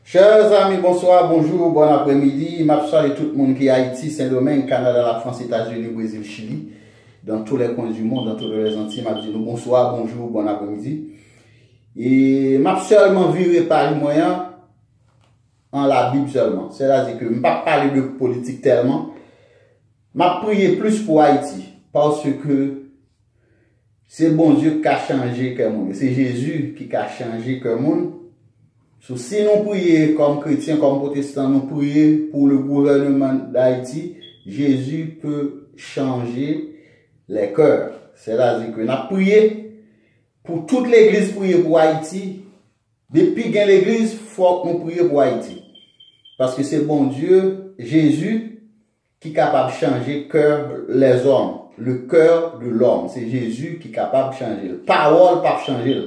Chers amis, bonsoir, bonjour, bon après-midi. Je salue tout le monde qui est Haïti, Saint-Domingue, Canada, la France, États-Unis, Brésil, Chili, dans tous les coins du monde, dans tous les Antilles. Je dis bonsoir, bonjour, bon après-midi. Et je seulement viré par les moyens en la Bible seulement. C'est-à-dire que je ne vais pas parler de politique tellement. Je prié plus pour Haïti parce que c'est bon Dieu qui a changé le monde. C'est Jésus qui a changé le monde. Si nous prions comme chrétiens, comme protestants, nous prions pour le gouvernement d'Haïti, Jésus peut changer les cœurs. C'est-à-dire que nous avons prié pour toute l'église, prier pour Haïti. Depuis que l'église, il faut que nous prions pour Haïti. Parce que c'est bon Dieu, Jésus, qui est capable de changer le cœur des hommes. Le cœur de l'homme. C'est Jésus qui est capable de changer. La parole pas changer.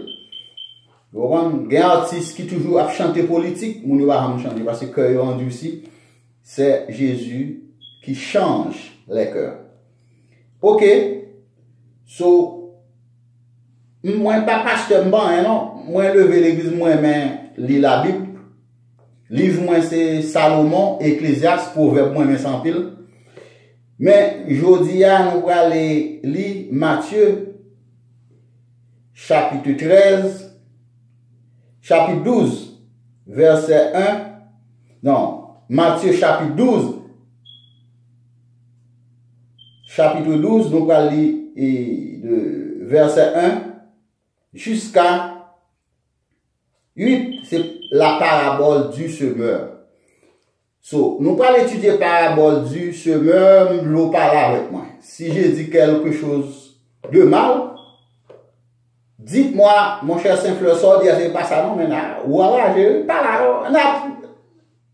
Il y a un artiste qui toujours a chanté politique, mon va changer parce que le cœur endurci, c'est Jésus qui change les cœurs. OK. So, moi pas pasteur non, moi lever l'église moi lis la Bible. Livre moi c'est Salomon, Ecclésiaste, Proverbe moi sans pile. Mais jodi a nous aller lire Matthieu chapitre 13 chapitre 12, verset 1. Non, Matthieu chapitre 12. Chapitre 12, nous allons lire de verset 1 jusqu'à 8. C'est la parabole du semeur. So, nous allons étudier la parabole du semeur, nous parler avec moi. Si j'ai dit quelque chose de mal, dites-moi, mon cher Saint-Fleur, c'est pas ça, non, mais voilà, je pas là,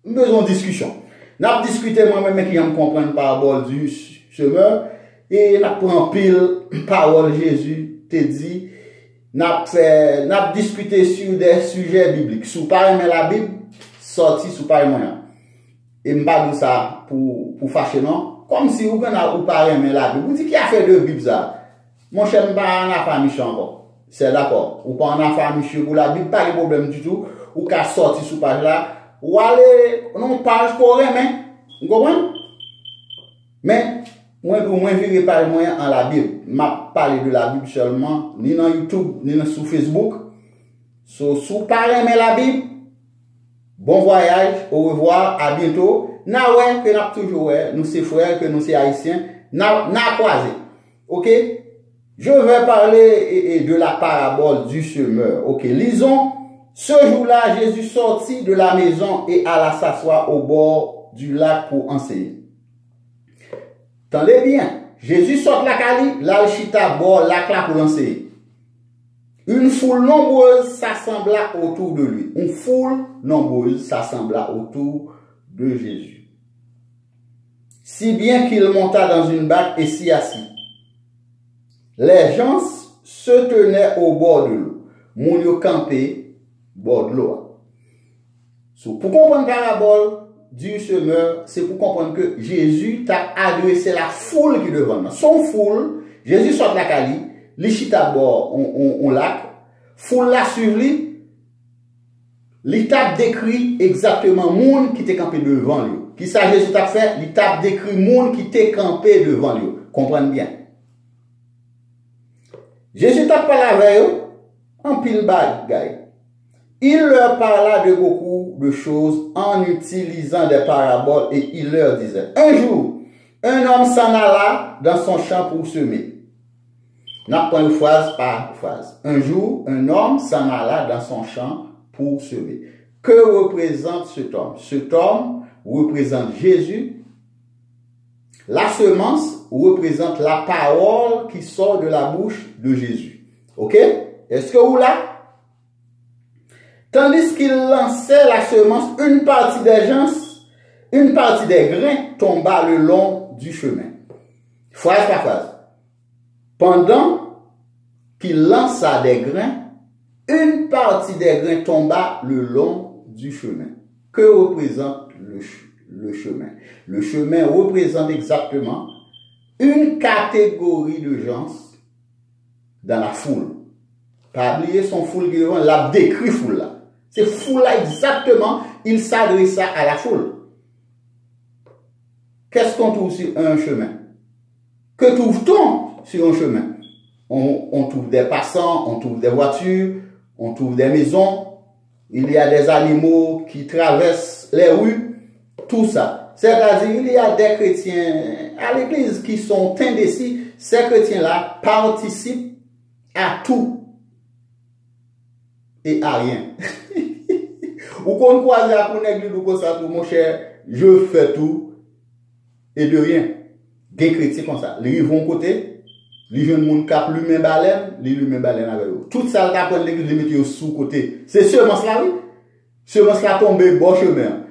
on a besoin de discussion. On a discuté moi-même qui me comprendre par parabole du semeur, et on a pris pile parole Jésus, te dit, on a discuté sur des sujets bibliques. Sous pareil, mais la Bible, sorti sous pareil moyen. Et je ne pas dire ça pour fâcher, non? Comme si vous avez pareil, mais la Bible. Vous dites qui a fait deux Bibles ça? Mon cher, je ne pas pas méchant encore. C'est d'accord. Ou pas en affaire, monsieur, pour la Bible, pas de problème du tout. Ou qu'à sortir sous page là. Ou aller, non, page pour rien, mais, vous comprenez? Mais, moi, pour moi, je ne pas moyen en la Bible. Je ne parle de la Bible seulement, ni dans YouTube, ni sur Facebook. Sous parler, mais la Bible, bon voyage, au revoir, à bientôt. Na ouais, que n'a toujours ouais, nous c'est frères, que nous c'est haïtiens, n'a croisé. OK? Je vais parler de la parabole du semeur. OK, lisons. Ce jour-là, Jésus sortit de la maison et alla s'asseoir au bord du lac pour enseigner. Tendez bien. Jésus sort de la cali, là le chita bord lac là pour enseigner. Une foule nombreuse s'assembla autour de lui. Une foule nombreuse s'assembla autour de Jésus. Si bien qu'il monta dans une barque et s'y assit. Les gens se tenaient au bord de l'eau. Moun yo campé bord de l'eau. Pour comprendre la parabole du semeur, c'est pour comprendre que Jésus t'a adressé la foule qui devant. Son foule, Jésus sort de la cali, li chita bord on lac, foule la suivre lui, li t'a décrit exactement moun qui t'est campé devant lui. Qui ça Jésus t'a fait? Li t'a décrit moun qui t'est campé devant lui. Comprenez bien. Jésus t'a parlé avec eux en pile bagaille. Il leur parla de beaucoup de choses en utilisant des paraboles et il leur disait, un jour, un homme s'en alla dans son champ pour semer. N'a pas une phrase par phrase. Un jour, un homme s'en alla dans son champ pour semer. Que représente cet homme? Cet homme représente Jésus. La semence représente la parole qui sort de la bouche de Jésus. OK? Est-ce que vous là? Tandis qu'il lançait la semence, une partie des grains tomba le long du chemin. Phrase par phrase. Pendant qu'il lança des grains, une partie des grains tomba le long du chemin. Que représente le chemin? Le chemin représente exactement une catégorie de gens dans la foule. Pas oublier son foule qui devant, l'a décrit foule là. C'est foule là exactement, il s'adresse à la foule. Qu'est-ce qu'on trouve sur un chemin? Que trouve-t-on sur un chemin? On trouve des passants, on trouve des voitures, on trouve des maisons, il y a des animaux qui traversent les rues, tout ça. C'est-à-dire, il y a des chrétiens à l'église qui sont indécis. Ces chrétiens-là participent à tout et à rien. Ou qu'on croise à une église ou comme ça, mon cher, je fais tout et de rien. Des chrétiens comme ça. Ils vont côté, les jeunes monde cap lui-même baleine, lui-même baleine avec eux. Tout ça, là, pour l'église, ils mettent sous côté. C'est seulement cela, oui. Seulement cela tombe bon chemin.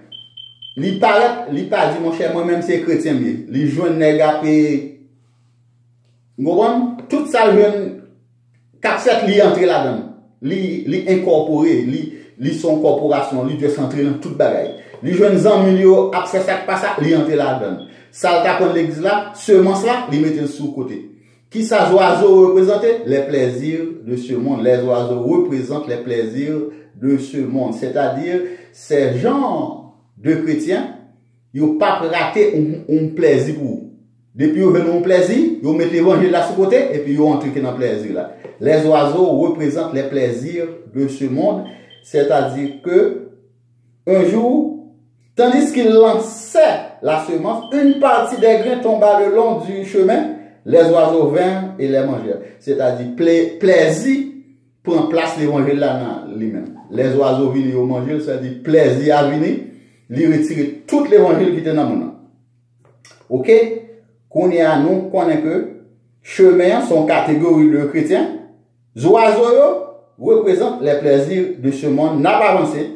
Li paraît, li pas dit, mon cher, moi-même, c'est chrétien, mais les jeunes négapés. Vous comprenez? Tout ça, les jeunes, 4-7, li entrer là-dedans. Li incorporé, li son corporation, li doit s'entrer dans toute bagaille. Les jeunes en milieu, après ça, pas ça, li entrer là-dedans. Ça, le tapon l'église là, seulement cela, li mettez sous côté. Qui ça, oiseaux représentent? Les plaisirs de ce monde. Les oiseaux représentent les plaisirs de ce monde. C'est-à-dire, ces gens de chrétiens, ils n'ont pas raté un plaisir pour vous. Depuis qu'ils ont un plaisir, ils mettent l'évangile là sous côté et puis ils ont entré dans le plaisir là. Les oiseaux représentent les plaisirs de ce monde. C'est-à-dire que, un jour, tandis qu'ils lançaient la semence, une partie des grains tomba le long du chemin, les oiseaux vinrent et les mangèrent. C'est-à-dire, plaisir prend place l'évangile là dans lui-même. Les oiseaux viennent au manger, c'est-à-dire, plaisir à venir, lui retirer tout l'évangile qui était dans mon nom. Ok? Qu'on y a nous, qu'on est que, chemin sont catégorie de chrétiens, les oiseaux représentent les plaisirs de ce monde, n'a pas avancé.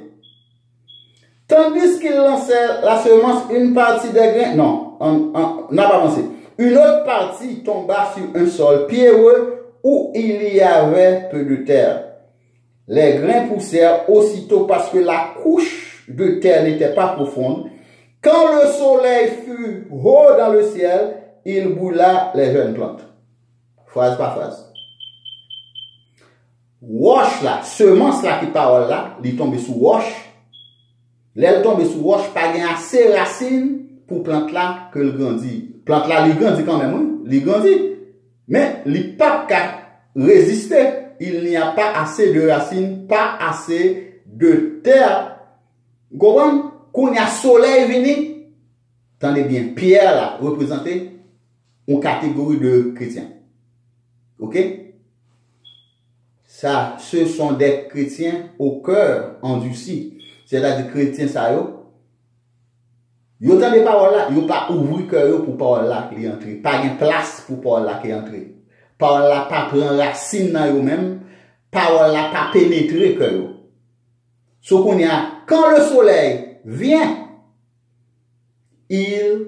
Tandis qu'il lançait la semence, une partie des grains, non, n'a pas avancé. Une autre partie tomba sur un sol pierreux où il y avait peu de terre. Les grains poussèrent aussitôt parce que la couche de terre n'était pas profonde. Quand le soleil fut haut dans le ciel, il brûla les jeunes plantes. Phrase par phrase. Roche là, semence là qui parle là, il tombe sous roche. L'elle tombe sous roche, pas gain assez racines pour plante là que le grandit. Plante là, il grandit quand même, oui, il grandit. Mais il pas qu'à résister. Il n'y a pas assez de racines, pas assez de terre. Vous comprenez? Quand il y a soleil venu, attendez bien, pierre là, représenté une catégorie de chrétiens. Ok? Ça, ce sont des chrétiens au cœur endurci. C'est-à-dire chrétiens, ça yo. Yo tant de paroles là, yo pas ouvrir cœur pour parole là qui entrer. Pas de place pour parole là qui entrer. Parole là pas prendre racine dans yo même. Parole là pas pénétrer cœur yo. Ce qu'on y a, quand le soleil vient, il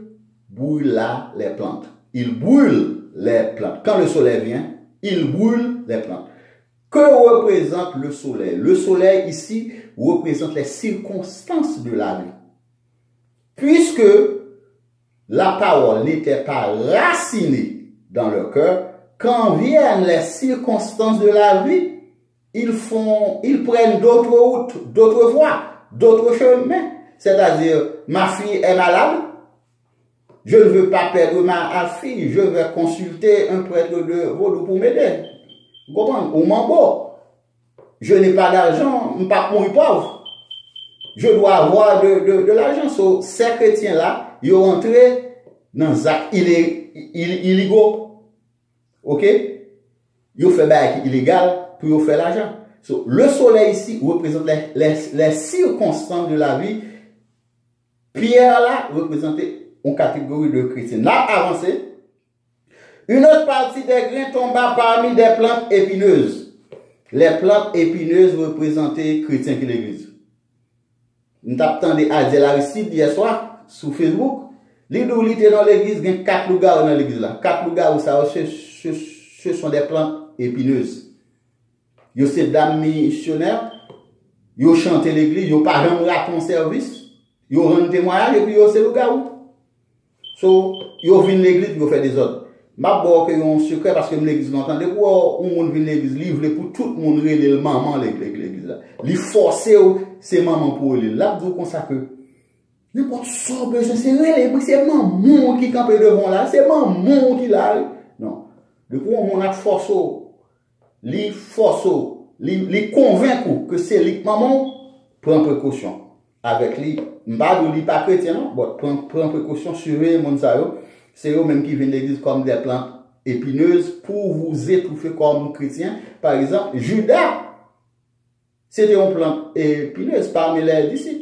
brûle là les plantes. Il brûle les plantes. Quand le soleil vient, il brûle les plantes. Que représente le soleil? Le soleil ici représente les circonstances de la vie. Puisque la parole n'était pas racinée dans leur cœur, quand viennent les circonstances de la vie, ils prennent d'autres routes, d'autres voies, d'autres chemins. C'est-à-dire, ma fille est malade, je ne veux pas perdre ma fille, je vais consulter un prêtre de Vaudou pour m'aider. Vous comprenez? Au Mambo, je n'ai pas d'argent, je ne peux pas mourir pauvre. Je dois avoir de l'argent. So, ces chrétiens-là, ils ont entré dans un acte illégaux. Ok? Ils ont fait bail illégal pour faire l'argent. So, le soleil ici représente les circonstances de la vie. Pierre là représente une catégorie de chrétiens. Là, avancé. Une autre partie des grains tomba parmi des plantes épineuses. Les plantes épineuses représentaient chrétiens qui l'église. Nous t'attendons à dire la récite hier soir sur Facebook. Les deux était dans l'église, il y a 4 lugares dans l'église là. 4 lugares où ça, ce sont des plantes épineuses. Yo c'est dames missionnaires, yo chante l'église, yo pas rendre raton service, yo rendre témoignage et puis yo c'est lugar où. So, yo vinn l'église, yo fait des ordres. m'a bon que un secret parce que l'église n'entendait pour on monde vient l'église livre pour tout le monde relé le maman l'église là. Li forcer c'est maman pour lui. Là vous comme ça que n'importe quoi besoin c'est relé c'est maman qui campe devant là, c'est maman qui là. Non. Le coup on a force li convaincre que c'est lui maman prend précaution avec lui. M'pa li pas chrétien non, bon prend précaution sur mon ça yo. C'est eux même qui viennent l'église comme des plantes épineuses pour vous étouffer comme chrétiens. Par exemple, Judas, c'était une plante épineuse parmi les disciples.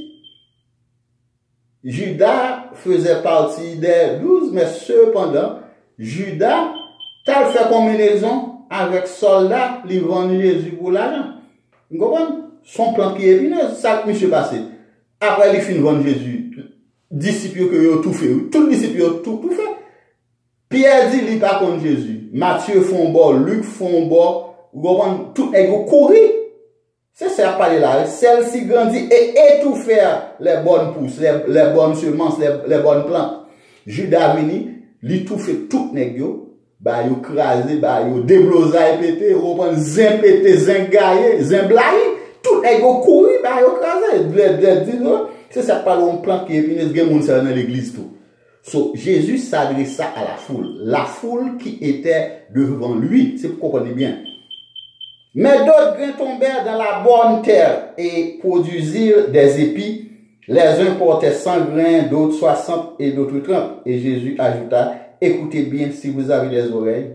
Judas faisait partie des 12, mais cependant, Judas, t'as fait combinaison avec soldats, ils vendent Jésus pour l'argent. Vous comprenez? Son plante qui est épineuse, ça qui s'est passé. Après, ils finissent vendre Jésus. Disciples que ont tout fait, tous les disciples ont tout fait. Pierre dit, il pas contre Jésus. Matthieu font bord, Luc font bord, vous comprenez, tout est couru. C'est ça parler là. Celle-ci grandit et étouffer les bonnes pousses, les bonnes semences, les bonnes plantes. Judas vini, il tout fait tout nèg yo, bah yo crasé, bah yo déblosé pété, vous comprenez, zin pété, zin gaillé, zin blaye, tout est couru, bah yo crasé. C'est ça parle on plante qui épineuse, gen moun ça dans l'église tout. So, Jésus s'adressa à la foule qui était devant lui, c'est pour comprendre bien. Mais d'autres grains tombèrent dans la bonne terre et produisirent des épis. Les uns portaient 100 grains, d'autres 60 et d'autres 30. Et Jésus ajouta, écoutez bien si vous avez des oreilles.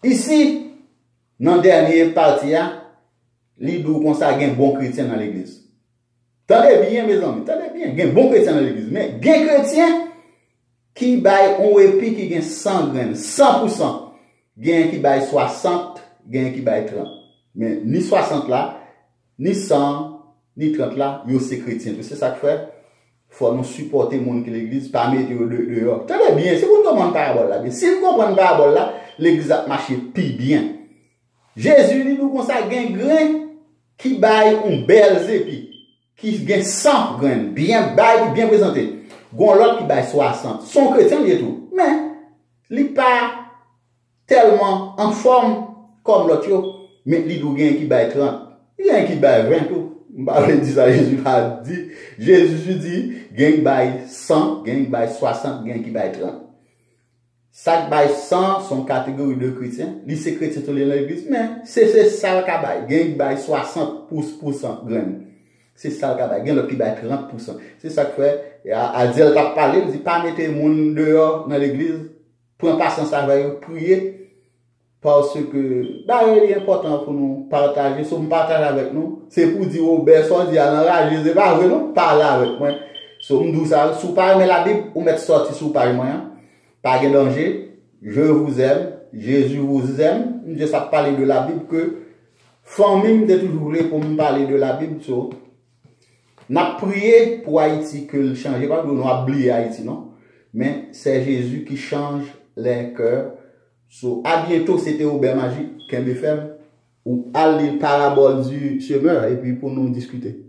Ici, dans la dernière partie, l'idou comme ça, il y a un bon chrétien dans l'église. Tendez bien, mes amis, tendez bien. Il y a un bon chrétien dans l'église. Mais il y a un chrétien qui baille un épi qui gagne 100 graines, 100%. Il y a un qui baille 60, il y a un qui baille 30. Mais ni 60 là, ni 100, ni 30 là, c'est chrétien. C'est ça que fait. Il faut nous supporter les gens qui l'église, pas mettre dehors. Tendez bien, si vous comprenez parabole là, si vous comprenez parabole là, l'église a marché plus bien. Jésus dit nous comme ça, il y a un grain qui baille un bel épi. Qui gagne 100 graines, bien bail, bien présenté. Gon l'autre qui baille 60. Son chrétien, il est tout. Mais, il n'est pas tellement en forme comme l'autre, mais il doit gagner qui baille 30. Il y a un qui baille 20 tout. Jésus a dit, Jésus dit, gagne qui baille 100, gagne qui baille 60, gagne qui baille 30. Ça qui baille 100 sont catégorie de chrétiens. Les chrétiens dans l'église, mais c'est ça qui baille. Gagne qui baille 60% graines. C'est ça le cas. Il y a l'autre qui bat 30%. C'est ça que fait. À dire, elle va parler, il dit pas mettre les gens dehors dans l'église. Prends patience avec eux, prier. Parce que, bah, il est important pour nous partager. Si on partage avec nous, c'est pour dire au berceau, dire à l'enragé, c'est pas vrai, non? Parler avec moi. Si on dit ça, si vous parlez la Bible, vous mettez sorti sous page moyen. Pas de danger. Je vous aime. Jésus vous aime. Je sais parler de la Bible que, famille, de toujours voulu pour me parler de la Bible, so. N'a prié pour Haïti que le change. Pas que nous avons oublié Haïti, non? Mais c'est Jésus qui change les cœurs. So, à bientôt, c'était Aubert Magique, Kembe FM, ou à l'île parabole du semeur, et puis pour nous discuter.